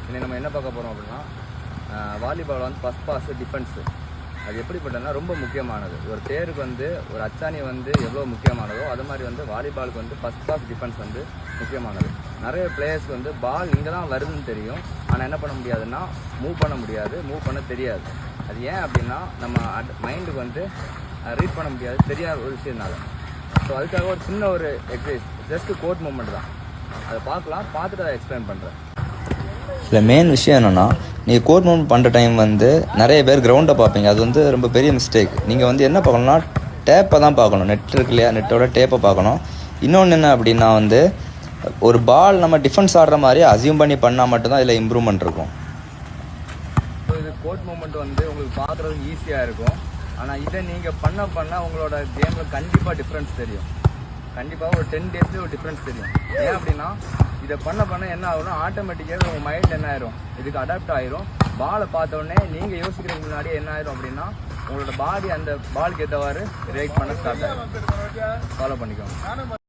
இன்னைக்கு நம்ம என்ன பார்க்க போகிறோம் அப்படின்னா வாலிபால் வந்து ஃபஸ்ட் பாஸ் டிஃபென்ஸு. அது எப்படிப்பட்டதுன்னா ரொம்ப முக்கியமானது. ஒரு தேருக்கு வந்து ஒரு அச்சாணி வந்து எவ்வளோ முக்கியமானதோ அது மாதிரி வந்து வாலிபாலுக்கு வந்து ஃபஸ்ட் பாஸ் டிஃபென்ஸ் வந்து முக்கியமானது. நிறைய பிளேயர்ஸ்க்கு வந்து பால் இங்கே தான் வருதுன்னு தெரியும், ஆனால் என்ன பண்ண முடியாதுன்னா மூவ் பண்ண முடியாது, மூவ் பண்ண தெரியாது. அது ஏன் அப்படின்னா நம்ம மைண்டுக்கு வந்து ரீட் பண்ண முடியாது, தெரியாத ஒரு விஷயம்னால. ஸோ அதுக்காக ஒரு சின்ன ஒரு எக்ஸசைஸ், ஜஸ்ட் கோட் மூமெண்ட் தான். அதை பார்க்கலாம், பார்த்துட்டு அதை எக்ஸ்பிளைன் பண்ணுறேன். இதில் மெயின் விஷயம் என்னென்னா, நீங்கள் கோட் மூவ்மெண்ட் பண்ணுற டைம் வந்து நிறைய பேர் கிரவுண்டை பார்ப்பீங்க. அது வந்து ரொம்ப பெரிய மிஸ்டேக். நீங்கள் வந்து என்ன பார்க்கணும்னா டேப்பை தான் பார்க்கணும். நெட் இருக்கு இல்லையா, நெட்டோட டேப்பை பார்க்கணும். இன்னொன்று என்ன அப்படின்னா வந்து ஒரு பால் நம்ம டிஃபென்ஸ் ஆடுற மாதிரி அசியூம் பண்ணி பண்ணால் மட்டும்தான் இதில் இம்ப்ரூவ்மெண்ட் இருக்கும். ஸோ இது கோட் மூமெண்ட் வந்து உங்களுக்கு பார்க்குறதுக்கு ஈஸியாக இருக்கும், ஆனால் இதை நீங்கள் பண்ண உங்களோட கேமில் கண்டிப்பாக டிஃப்ரென்ஸ் தெரியும். கண்டிப்பாக ஒரு 10 daysலேயே ஒரு டிஃப்ரென்ஸ் தெரியும். ஏன் அப்படின்னா இதை பண்ண என்ன ஆகும்னா ஆட்டோமேட்டிக்காக உங்கள் மைண்ட் என்ன ஆயிரும், இதுக்கு அடாப்ட் ஆயிரும். பாலை பார்த்தோடனே நீங்கள் யோசிக்கிறதுக்கு முன்னாடியே என்ன ஆயிரும் அப்படின்னா உங்களோட பாடி அந்த பாலுக்கு ஏற்றவாறு ரியாக்ட் பண்ண ஸ்டார்ட் ஆகிடும். ஃபாலோ பண்ணிக்கோங்க.